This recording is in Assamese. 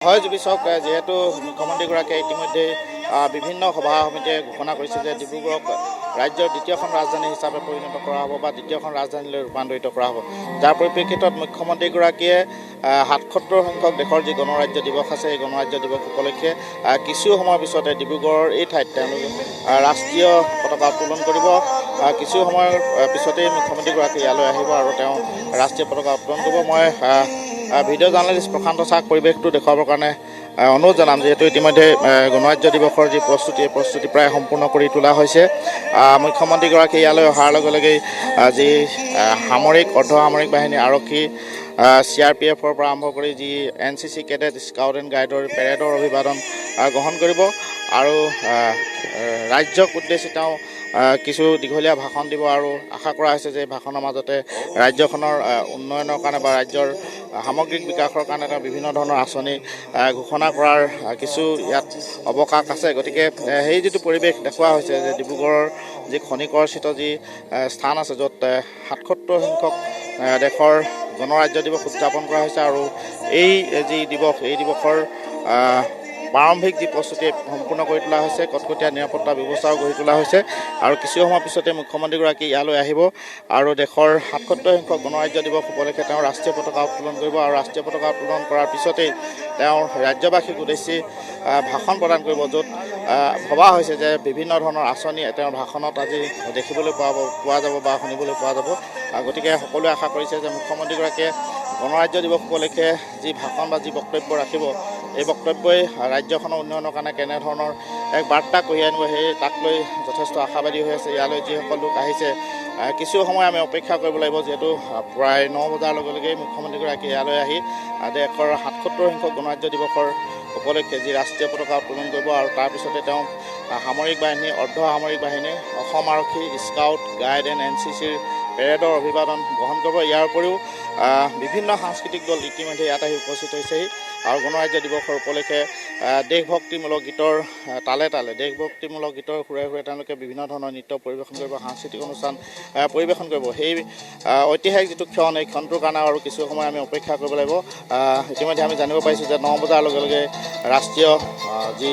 হয় যোগী চাওক, যেহেতু মুখ্যমন্ত্ৰীগৰাকীয়ে ইতিমধ্যে বিভিন্ন সভা সমিতিয়ে ঘোষণা কৰিছে যে ডিব্ৰুগড়ক ৰাজ্যৰ দ্বিতীয়খন ৰাজধানী হিচাপে পৰিণত কৰা হ'ব বা দ্বিতীয়খন ৰাজধানীলৈ ৰূপান্তৰিত কৰা হ'ব। যাৰ পৰিপ্ৰেক্ষিতত মুখ্যমন্ত্ৰীগৰাকীয়ে ৭৭ সংখ্যক দেশৰ যি গণৰাজ্য দিৱস আছে, এই গণৰাজ্য দিৱস উপলক্ষে কিছু সময়ৰ পিছতে ডিব্ৰুগড়ৰ এই ঠাইত তেওঁলোকে ৰাষ্ট্ৰীয় পতাকা উত্তোলন কৰিব। কিছু সময়ৰ পিছতেই মুখ্যমন্ত্ৰীগৰাকী ইয়ালৈ আহিব আৰু তেওঁ ৰাষ্ট্ৰীয় পতাকা উত্তোলন কৰিব। মই ভিডিঅ' জাৰ্নেলিষ্ট প্ৰশান্ত চাওক পৰিৱেশটো দেখুৱাবৰ কাৰণে অনুৰোধ জনাম, যিহেতু ইতিমধ্যে গণৰাজ্য দিৱসৰ যি প্ৰস্তুতি প্ৰায় সম্পূৰ্ণ কৰি তোলা হৈছে। মুখ্যমন্ত্ৰীগৰাকী ইয়ালৈ অহাৰ লগে লগেই যি সামৰিক অৰ্ধ সামৰিক বাহিনী আৰক্ষী CRPFৰ পৰা আৰম্ভ কৰি যি NCC কেডেট স্কাউট এণ্ড গাইডৰ পেৰেডৰ অভিবাদন গ্ৰহণ কৰিব আৰু ৰাজ্যক উদ্দেশ্যি তেওঁ কিছু দীঘলীয়া ভাষণ দিব আৰু আশা কৰা হৈছে যে ভাষণৰ মাজতে ৰাজ্যখনৰ উন্নয়নৰ কাৰণে বা ৰাজ্যৰ সামগ্ৰিক বিকাশৰ কাৰণে তেওঁ বিভিন্ন ধৰণৰ আঁচনি ঘোষণা কৰাৰ কিছু ইয়াত অৱকাশ আছে। গতিকে সেই যিটো পৰিৱেশ দেখুওৱা হৈছে যে ডিব্ৰুগড়ৰ যি খনিকৰস্থিত যি স্থান আছে, য'ত ৭৭ সংখ্যক দেশৰ গণৰাজ্য দিৱস উদযাপন কৰা হৈছে আৰু এই যি দিৱস, এই দিৱসৰ প্ৰাৰম্ভিক যি প্ৰস্তুতি সম্পূৰ্ণ কৰি তোলা হৈছে, কটকটীয়া নিৰাপত্তা ব্যৱস্থাও গঢ়ি তোলা হৈছে আৰু কিছু সময়ৰ পিছতে মুখ্যমন্ত্ৰীগৰাকী ইয়ালৈ আহিব আৰু দেশৰ ৭৭ সংখ্যক গণৰাজ্য দিৱস উপলক্ষে তেওঁ ৰাষ্ট্ৰীয় পতাকা উত্তোলন কৰিব আৰু ৰাষ্ট্ৰীয় পতাকা উত্তোলন কৰাৰ পিছতেই তেওঁ ৰাজ্যবাসীক উদ্দেশ্যি ভাষণ প্ৰদান কৰিব, য'ত ভবা হৈছে যে বিভিন্ন ধৰণৰ আঁচনি তেওঁৰ ভাষণত আজি দেখিবলৈ পোৱা যাব বা শুনিবলৈ পোৱা যাব। গতিকে সকলোৱে আশা কৰিছে যে মুখ্যমন্ত্ৰীগৰাকীয়ে গণৰাজ্য দিৱস উপলক্ষে যি ভাষণ বা যি বক্তব্য ৰাখিব, এই বক্তব্যই ৰাজ্যখনৰ উন্নয়নৰ কাৰণে কেনেধৰণৰ এক বাৰ্তা কঢ়িয়াই আনিব, সেই তাক লৈ যথেষ্ট আশাবাদী হৈ আছে। ইয়ালৈ যিসকল লোক আহিছে, কিছু সময় আমি অপেক্ষা কৰিব লাগিব, যিহেতু প্ৰায় 9 বজাৰ লগে লগেই মুখ্যমন্ত্ৰীগৰাকী ইয়ালৈ আহি দেশৰ ৭৭ সংখ্যক গণৰাজ্য দিৱসৰ উপলক্ষে যি ৰাষ্ট্ৰীয় পতাকা উত্তোলন কৰিব আৰু তাৰপিছতে তেওঁ সামৰিক বাহিনী, অৰ্ধ সামৰিক বাহিনী, অসম আৰক্ষী, স্কাউট গাইড এণ্ড NCCৰ পেৰেডৰ অভিবাদন গ্ৰহণ কৰিব। ইয়াৰ উপৰিও বিভিন্ন সাংস্কৃতিক দল ইতিমধ্যে ইয়াত আহি উপস্থিত হৈছেহি আৰু গণৰাজ্য দিৱসৰ উপলক্ষে দেশভক্তিমূলক গীতৰ তালে তালে, দেশভক্তিমূলক গীতৰ সুৰে সুৰে তেওঁলোকে বিভিন্ন ধৰণৰ নৃত্য পৰিৱেশন কৰিব, সাংস্কৃতিক অনুষ্ঠান পৰিৱেশন কৰিব। সেই ঐতিহাসিক যিটো ক্ষণ, এই ক্ষণটোৰ কাৰণে আৰু কিছু সময় আমি অপেক্ষা কৰিব লাগিব। ইতিমধ্যে আমি জানিব পাৰিছোঁ যে 9 বজাৰ লগে লগে ৰাষ্ট্ৰীয় যি